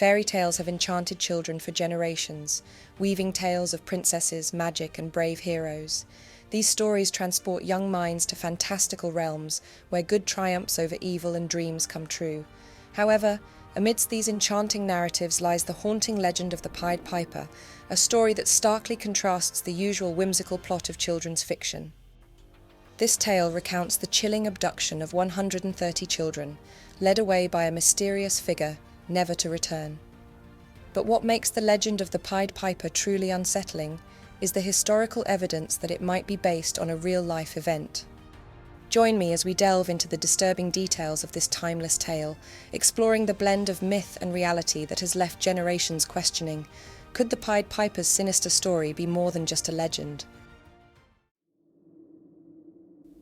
Fairy tales have enchanted children for generations, weaving tales of princesses, magic, and brave heroes. These stories transport young minds to fantastical realms where good triumphs over evil and dreams come true. However, amidst these enchanting narratives lies the haunting legend of the Pied Piper, a story that starkly contrasts the usual whimsical plot of children's fiction. This tale recounts the chilling abduction of 130 children, led away by a mysterious figure, never to return. But what makes the legend of the Pied Piper truly unsettling is the historical evidence that it might be based on a real-life event. Join me as we delve into the disturbing details of this timeless tale, exploring the blend of myth and reality that has left generations questioning, could the Pied Piper's sinister story be more than just a legend?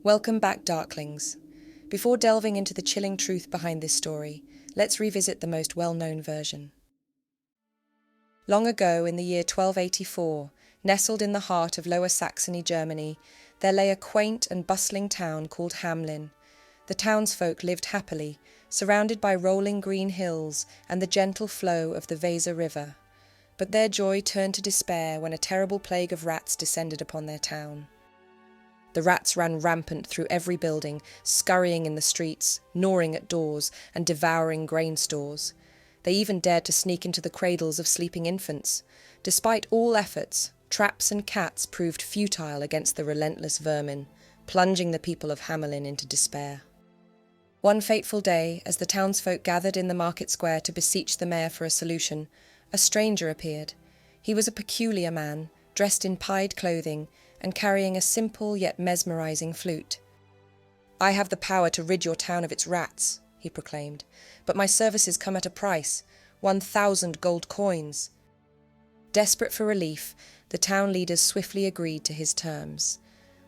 Welcome back, Darklings. Before delving into the chilling truth behind this story, let's revisit the most well-known version. Long ago, in the year 1284, nestled in the heart of Lower Saxony, Germany, there lay a quaint and bustling town called Hamelin. The townsfolk lived happily, surrounded by rolling green hills and the gentle flow of the Weser River. But their joy turned to despair when a terrible plague of rats descended upon their town. The rats ran rampant through every building, scurrying in the streets, gnawing at doors, and devouring grain stores. They even dared to sneak into the cradles of sleeping infants. Despite all efforts, traps and cats proved futile against the relentless vermin, plunging the people of Hamelin into despair. One fateful day, as the townsfolk gathered in the market square to beseech the mayor for a solution, a stranger appeared. He was a peculiar man, dressed in pied clothing, and carrying a simple yet mesmerizing flute. "I have the power to rid your town of its rats," he proclaimed, "but my services come at a price, 1,000 gold coins." Desperate for relief, the town leaders swiftly agreed to his terms.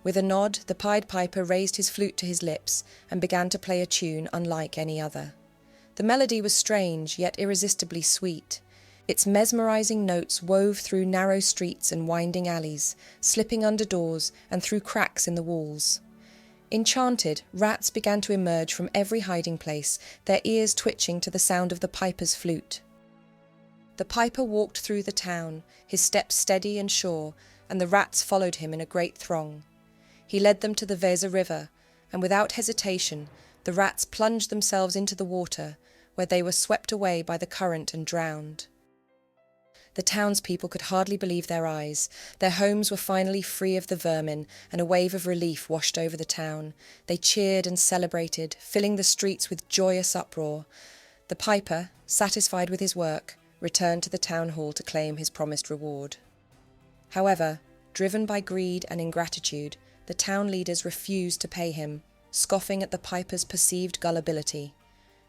With a nod, the Pied Piper raised his flute to his lips and began to play a tune unlike any other. The melody was strange, yet irresistibly sweet. Its mesmerizing notes wove through narrow streets and winding alleys, slipping under doors and through cracks in the walls. Enchanted, rats began to emerge from every hiding place, their ears twitching to the sound of the piper's flute. The piper walked through the town, his steps steady and sure, and the rats followed him in a great throng. He led them to the Weser River, and without hesitation, the rats plunged themselves into the water, where they were swept away by the current and drowned. The townspeople could hardly believe their eyes. Their homes were finally free of the vermin, and a wave of relief washed over the town. They cheered and celebrated, filling the streets with joyous uproar. The piper, satisfied with his work, returned to the town hall to claim his promised reward. However, driven by greed and ingratitude, the town leaders refused to pay him, scoffing at the piper's perceived gullibility.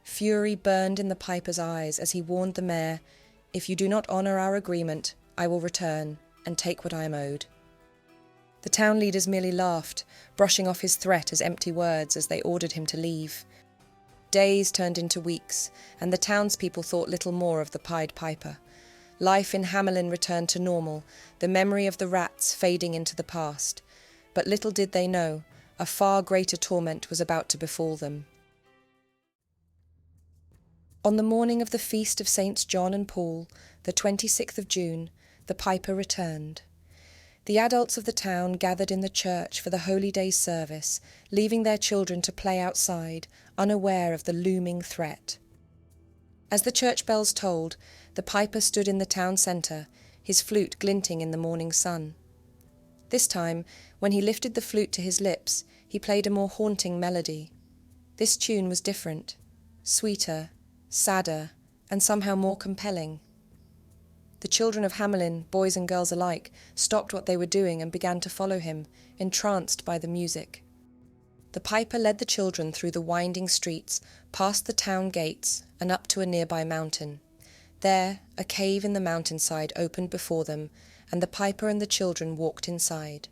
Fury burned in the piper's eyes as he warned the mayor, "If you do not honour our agreement, I will return and take what I am owed." The town leaders merely laughed, brushing off his threat as empty words as they ordered him to leave. Days turned into weeks, and the townspeople thought little more of the Pied Piper. Life in Hamelin returned to normal, the memory of the rats fading into the past. But little did they know, a far greater torment was about to befall them. On the morning of the feast of Saints John and Paul, the 26th of June, the piper returned. The adults of the town gathered in the church for the Holy Day service, leaving their children to play outside, unaware of the looming threat. As the church bells tolled, the piper stood in the town centre, his flute glinting in the morning sun. This time, when he lifted the flute to his lips, he played a more haunting melody. This tune was different, sweeter, sadder, and somehow more compelling. The children of Hamelin, boys and girls alike, stopped what they were doing and began to follow him, entranced by the music. The piper led the children through the winding streets, past the town gates, and up to a nearby mountain. There, a cave in the mountainside opened before them, and the piper and the children walked inside.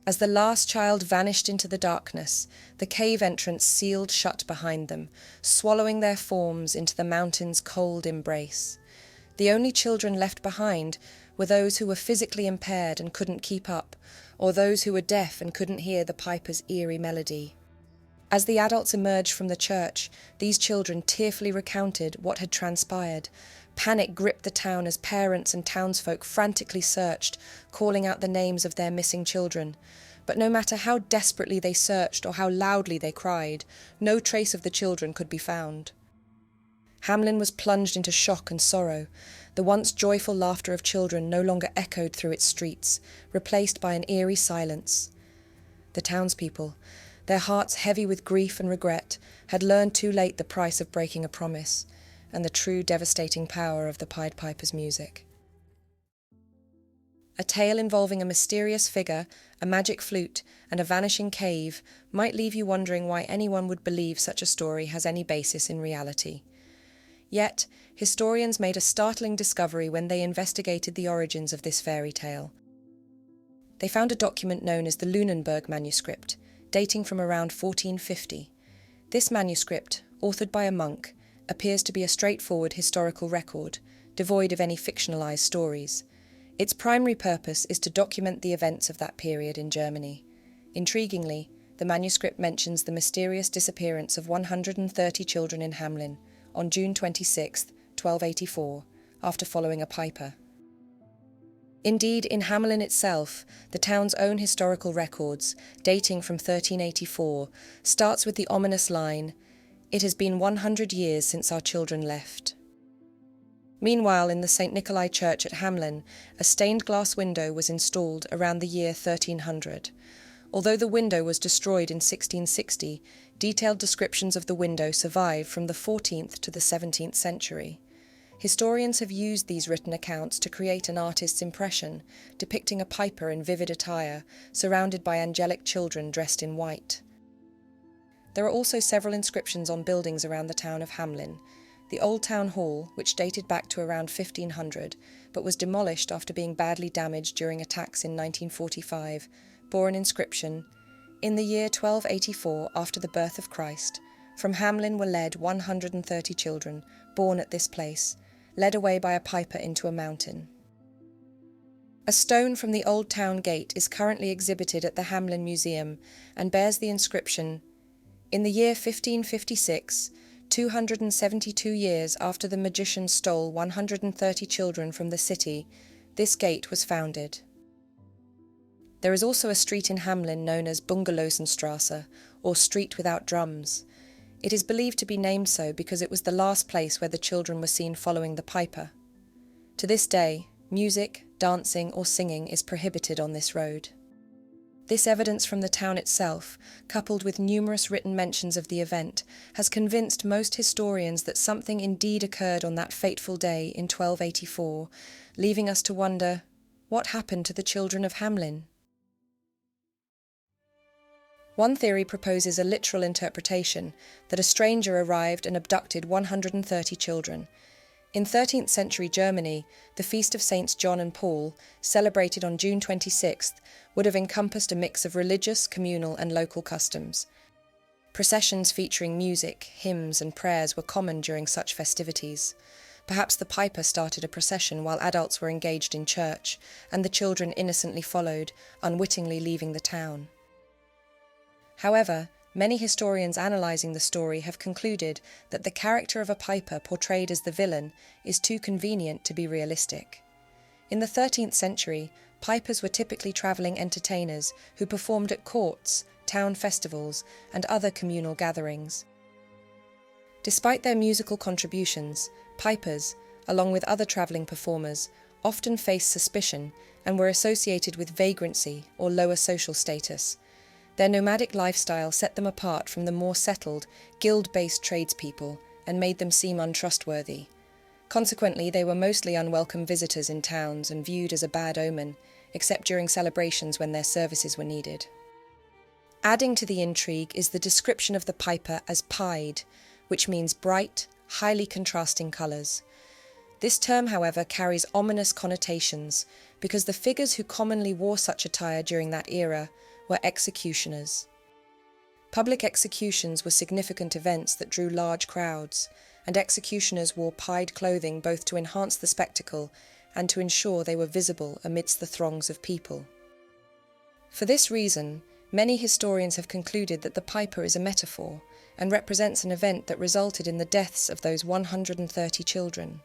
As the last child vanished into the darkness, the cave entrance sealed shut behind them, swallowing their forms into the mountain's cold embrace. The only children left behind were those who were physically impaired and couldn't keep up, or those who were deaf and couldn't hear the piper's eerie melody. As the adults emerged from the church, these children tearfully recounted what had transpired. Panic gripped the town as parents and townsfolk frantically searched, calling out the names of their missing children. But no matter how desperately they searched or how loudly they cried, no trace of the children could be found. Hamlin was plunged into shock and sorrow. The once joyful laughter of children no longer echoed through its streets, replaced by an eerie silence. The townspeople, their hearts heavy with grief and regret, had learned too late the price of breaking a promise and the true devastating power of the Pied Piper's music. A tale involving a mysterious figure, a magic flute, and a vanishing cave might leave you wondering why anyone would believe such a story has any basis in reality. Yet, historians made a startling discovery when they investigated the origins of this fairy tale. They found a document known as the Lunenburg manuscript, dating from around 1450. This manuscript, authored by a monk, appears to be a straightforward historical record, devoid of any fictionalized stories. Its primary purpose is to document the events of that period in Germany. Intriguingly, the manuscript mentions the mysterious disappearance of 130 children in Hamlin on June 26, 1284, after following a piper. Indeed, in Hamlin itself, the town's own historical records, dating from 1384, starts with the ominous line, "It has been 100 years since our children left." Meanwhile, in the St. Nikolai Church at Hamlin, a stained glass window was installed around the year 1300. Although the window was destroyed in 1660, detailed descriptions of the window survive from the 14th to the 17th century. Historians have used these written accounts to create an artist's impression, depicting a piper in vivid attire, surrounded by angelic children dressed in white. There are also several inscriptions on buildings around the town of Hamlin. The Old Town Hall, which dated back to around 1500, but was demolished after being badly damaged during attacks in 1945, bore an inscription, "In the year 1284, after the birth of Christ, from Hamlin were led 130 children, born at this place, led away by a piper into a mountain." A stone from the Old Town Gate is currently exhibited at the Hamlin Museum and bears the inscription, "In the year 1556, 272 years after the magician stole 130 children from the city, this gate was founded." There is also a street in Hamlin known as Bungelosenstrasse, or Street Without Drums. It is believed to be named so because it was the last place where the children were seen following the piper. To this day, music, dancing, or singing is prohibited on this road. This evidence from the town itself, coupled with numerous written mentions of the event, has convinced most historians that something indeed occurred on that fateful day in 1284, leaving us to wonder, what happened to the children of Hamlin? One theory proposes a literal interpretation, that a stranger arrived and abducted 130 children. In 13th century Germany, the feast of Saints John and Paul, celebrated on June 26th, would have encompassed a mix of religious, communal and local customs. Processions featuring music, hymns and prayers were common during such festivities. Perhaps the piper started a procession while adults were engaged in church, and the children innocently followed, unwittingly leaving the town. However, many historians analysing the story have concluded that the character of a piper portrayed as the villain is too convenient to be realistic. In the 13th century, pipers were typically travelling entertainers who performed at courts, town festivals, and other communal gatherings. Despite their musical contributions, pipers, along with other travelling performers, often faced suspicion and were associated with vagrancy or lower social status. Their nomadic lifestyle set them apart from the more settled, guild-based tradespeople and made them seem untrustworthy. Consequently, they were mostly unwelcome visitors in towns and viewed as a bad omen, except during celebrations when their services were needed. Adding to the intrigue is the description of the piper as pied, which means bright, highly contrasting colours. This term, however, carries ominous connotations because the figures who commonly wore such attire during that era were executioners. Public executions were significant events that drew large crowds, and executioners wore pied clothing both to enhance the spectacle and to ensure they were visible amidst the throngs of people. For this reason, Many historians have concluded that the piper is a metaphor and represents an event that resulted in the deaths of those 130 children.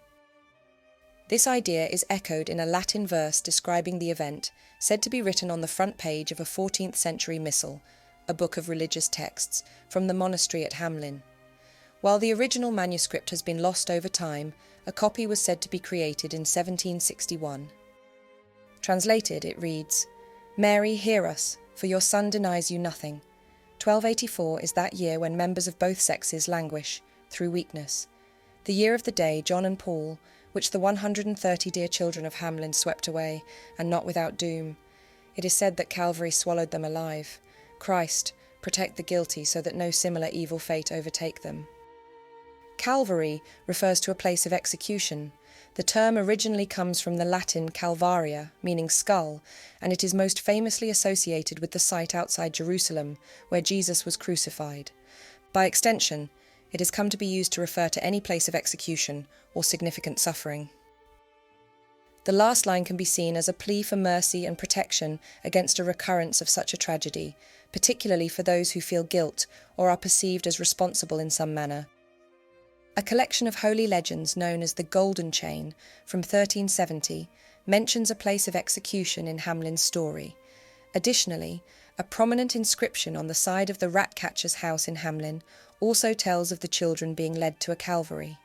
This idea is echoed in a Latin verse describing the event, said to be written on the front page of a 14th century missal, a book of religious texts, from the monastery at Hamlin. While the original manuscript has been lost over time, a copy was said to be created in 1761. Translated, it reads, "Mary, hear us, for your son denies you nothing. 1284 is that year when members of both sexes languish, through weakness. The year of the day John and Paul, which the 130 dear children of Hamlin swept away, and not without doom. It is said that Calvary swallowed them alive. Christ, protect the guilty so that no similar evil fate overtake them." Calvary refers to a place of execution. The term originally comes from the Latin calvaria, meaning skull, and it is most famously associated with the site outside Jerusalem, where Jesus was crucified. By extension, it has come to be used to refer to any place of execution or significant suffering. The last line can be seen as a plea for mercy and protection against a recurrence of such a tragedy, particularly for those who feel guilt or are perceived as responsible in some manner. A collection of holy legends known as the Golden Chain from 1370 mentions a place of execution in Hamlin's story. Additionally, a prominent inscription on the side of the rat-catcher's house in Hamlin also tells of the children being led to a Calvary.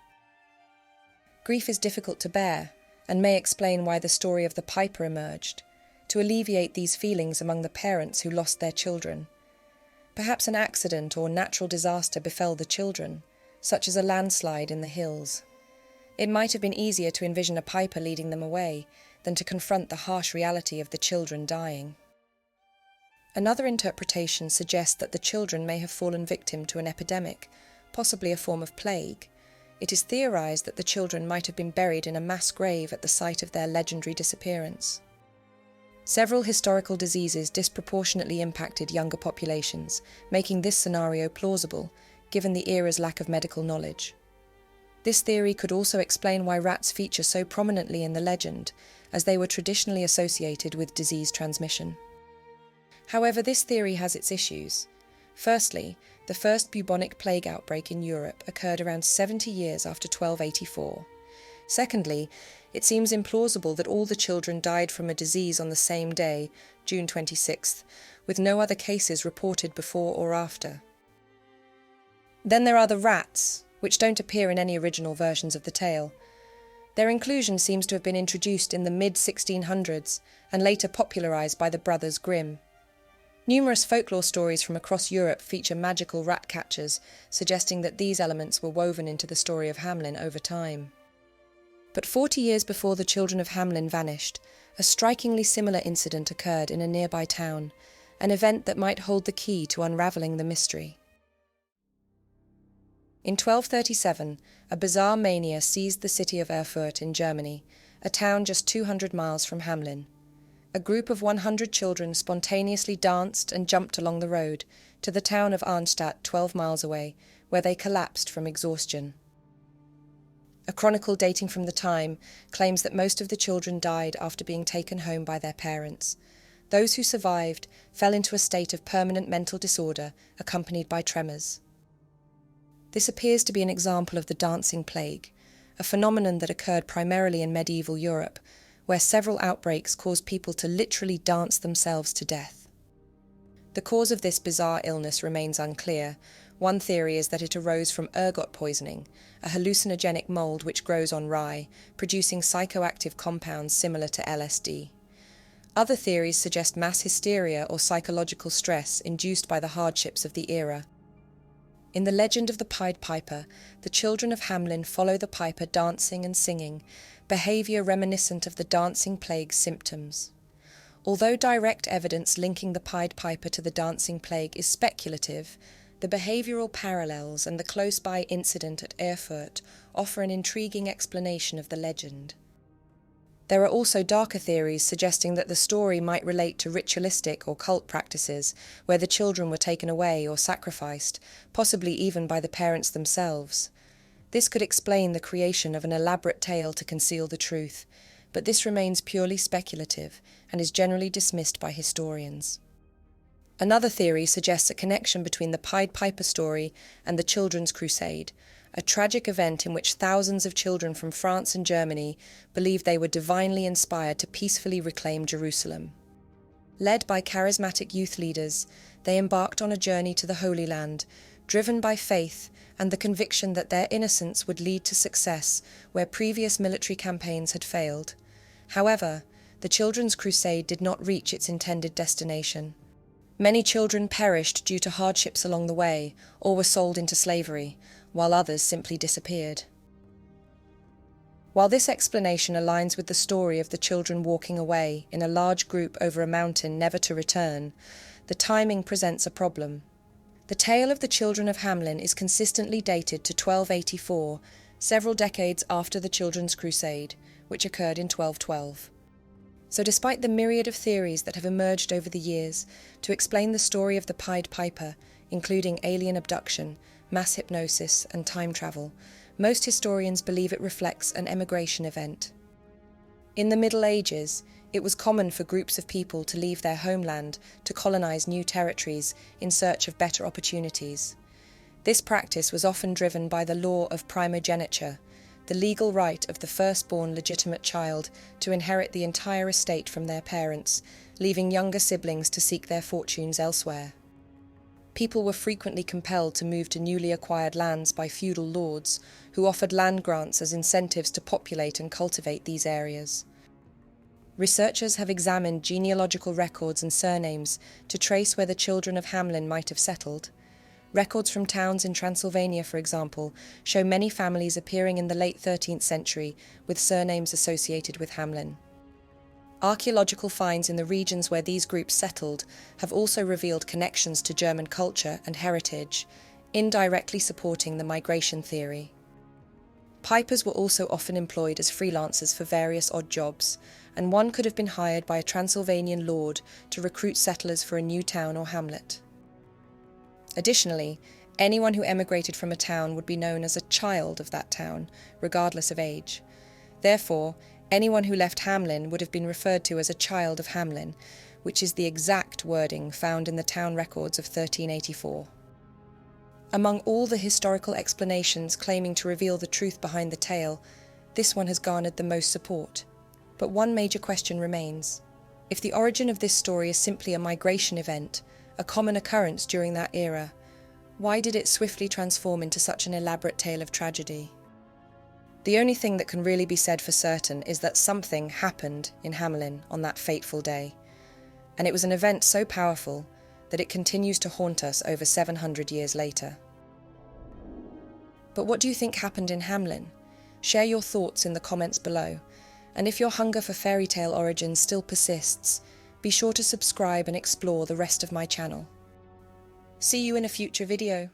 Grief is difficult to bear, and may explain why the story of the piper emerged, to alleviate these feelings among the parents who lost their children. Perhaps an accident or natural disaster befell the children, such as a landslide in the hills. It might have been easier to envision a piper leading them away than to confront the harsh reality of the children dying. Another interpretation suggests that the children may have fallen victim to an epidemic, possibly a form of plague. It is theorized that the children might have been buried in a mass grave at the site of their legendary disappearance. Several historical diseases disproportionately impacted younger populations, making this scenario plausible, given the era's lack of medical knowledge. This theory could also explain why rats feature so prominently in the legend, as they were traditionally associated with disease transmission. However, this theory has its issues. Firstly, the first bubonic plague outbreak in Europe occurred around 70 years after 1284. Secondly, it seems implausible that all the children died from a disease on the same day, June 26th, with no other cases reported before or after. Then there are the rats, which don't appear in any original versions of the tale. Their inclusion seems to have been introduced in the mid-1600s and later popularised by the brothers Grimm. Numerous folklore stories from across Europe feature magical rat catchers, suggesting that these elements were woven into the story of Hamlin over time. But 40 years before the children of Hamlin vanished, a strikingly similar incident occurred in a nearby town, an event that might hold the key to unravelling the mystery. In 1237, a bizarre mania seized the city of Erfurt in Germany, a town just 200 miles from Hamlin. A group of 100 children spontaneously danced and jumped along the road to the town of Arnstadt 12 miles away, where they collapsed from exhaustion. A chronicle dating from the time claims that most of the children died after being taken home by their parents. Those who survived fell into a state of permanent mental disorder accompanied by tremors. This appears to be an example of the dancing plague, a phenomenon that occurred primarily in medieval Europe, where several outbreaks caused people to literally dance themselves to death. The cause of this bizarre illness remains unclear. One theory is that it arose from ergot poisoning, a hallucinogenic mold which grows on rye, producing psychoactive compounds similar to LSD. Other theories suggest mass hysteria or psychological stress induced by the hardships of the era. In the legend of the Pied Piper, the children of Hamlin follow the piper dancing and singing, behaviour reminiscent of the dancing plague's symptoms. Although direct evidence linking the Pied Piper to the dancing plague is speculative, the behavioural parallels and the close-by incident at Erfurt offer an intriguing explanation of the legend. There are also darker theories suggesting that the story might relate to ritualistic or cult practices, where the children were taken away or sacrificed, possibly even by the parents themselves. This could explain the creation of an elaborate tale to conceal the truth, but this remains purely speculative and is generally dismissed by historians. Another theory suggests a connection between the Pied Piper story and the Children's Crusade, a tragic event in which thousands of children from France and Germany believed they were divinely inspired to peacefully reclaim Jerusalem. Led by charismatic youth leaders, they embarked on a journey to the Holy Land, driven by faith and the conviction that their innocence would lead to success where previous military campaigns had failed. However, the Children's Crusade did not reach its intended destination. Many children perished due to hardships along the way or were sold into slavery, while others simply disappeared. While this explanation aligns with the story of the children walking away in a large group over a mountain never to return, the timing presents a problem. The tale of the Children of Hamelin is consistently dated to 1284, several decades after the Children's Crusade, which occurred in 1212. So despite the myriad of theories that have emerged over the years to explain the story of the Pied Piper, including alien abduction, mass hypnosis, and time travel, most historians believe it reflects an emigration event. In the Middle Ages, it was common for groups of people to leave their homeland to colonize new territories in search of better opportunities. This practice was often driven by the law of primogeniture, the legal right of the firstborn legitimate child to inherit the entire estate from their parents, leaving younger siblings to seek their fortunes elsewhere. People were frequently compelled to move to newly acquired lands by feudal lords, who offered land grants as incentives to populate and cultivate these areas. Researchers have examined genealogical records and surnames to trace where the Children of Hamelin might have settled. Records from towns in Transylvania, for example, show many families appearing in the late 13th century with surnames associated with Hamelin. Archaeological finds in the regions where these groups settled have also revealed connections to German culture and heritage, indirectly supporting the migration theory. Pipers were also often employed as freelancers for various odd jobs, and one could have been hired by a Transylvanian lord to recruit settlers for a new town or hamlet. Additionally, anyone who emigrated from a town would be known as a child of that town, regardless of age. Therefore, anyone who left Hamelin would have been referred to as a child of Hamelin, which is the exact wording found in the town records of 1384. Among all the historical explanations claiming to reveal the truth behind the tale, this one has garnered the most support. But one major question remains. If the origin of this story is simply a migration event, a common occurrence during that era, why did it swiftly transform into such an elaborate tale of tragedy? The only thing that can really be said for certain is that something happened in Hamelin on that fateful day, and it was an event so powerful that it continues to haunt us over 700 years later. But what do you think happened in Hamelin? Share your thoughts in the comments below, and if your hunger for fairy tale origins still persists, be sure to subscribe and explore the rest of my channel. See you in a future video.